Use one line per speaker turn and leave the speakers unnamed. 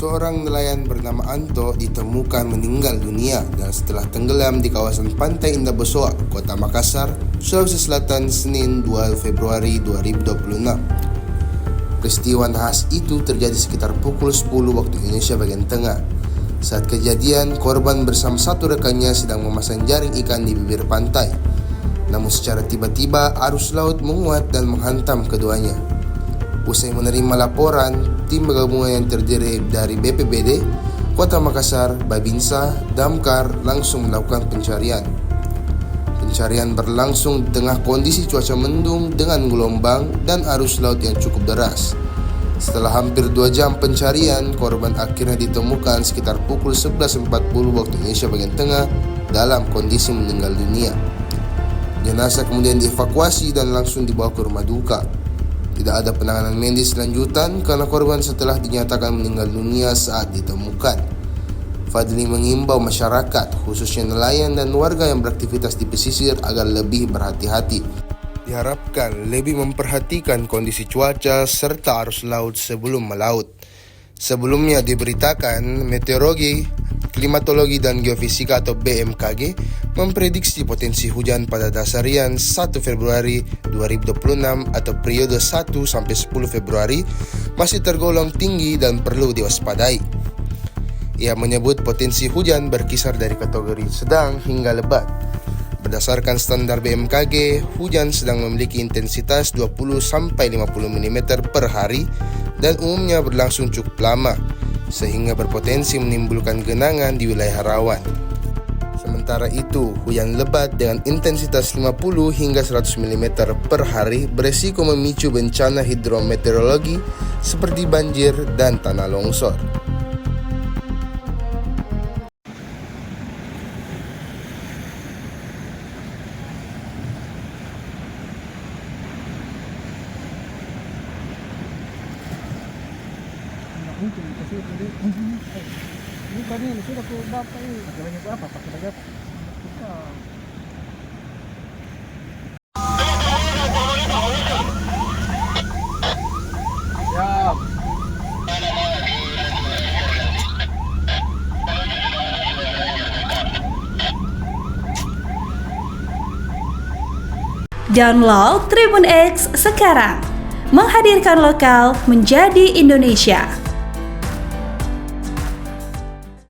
Seorang nelayan bernama Anto ditemukan meninggal dunia dan setelah tenggelam di kawasan Pantai Indah Besoa, Kota Makassar, Sulawesi Selatan, Senin 2 Februari 2026. Peristiwa nahas itu terjadi sekitar pukul 10 waktu Indonesia bagian tengah. Saat kejadian, korban bersama satu rekannya sedang memasang jaring ikan di bibir pantai. Namun secara tiba-tiba arus laut menguat dan menghantam keduanya. Usai menerima laporan, tim gabungan yang terdiri dari BPBD, Kota Makassar, Babinsa, Damkar langsung melakukan pencarian. Pencarian berlangsung di tengah kondisi cuaca mendung dengan gelombang dan arus laut yang cukup deras. Setelah hampir 2 jam pencarian, korban akhirnya ditemukan sekitar pukul 11.40 waktu Indonesia bagian tengah dalam kondisi meninggal dunia. Jenazah kemudian dievakuasi dan langsung dibawa ke rumah duka. Tidak ada penanganan medis lanjutan karena korban setelah dinyatakan meninggal dunia saat ditemukan. Fadli mengimbau masyarakat, khususnya nelayan dan warga yang beraktivitas di pesisir agar lebih berhati-hati. Diharapkan lebih memperhatikan kondisi cuaca serta arus laut sebelum melaut. Sebelumnya diberitakan Meteorologi, Klimatologi dan Geofisika atau BMKG memprediksi potensi hujan pada dasarian 1 Februari 2026 atau periode 1 sampai 10 Februari masih tergolong tinggi dan perlu diwaspadai. Ia menyebut potensi hujan berkisar dari kategori sedang hingga lebat. Berdasarkan standar BMKG, hujan sedang memiliki intensitas 20 sampai 50 mm per hari dan umumnya berlangsung cukup lama, sehingga berpotensi menimbulkan genangan di wilayah rawan. Sementara itu, hujan lebat dengan intensitas 50 hingga 100 mm per hari beresiko memicu bencana hidrometeorologi seperti banjir dan tanah longsor.
Mungkin kasih tadi. Ini tadi sudah ke bapak ini. Jalannya berapa pakai lagi apa? Siap.
Download Tribun X sekarang. Menghadirkan lokal menjadi Indonesia.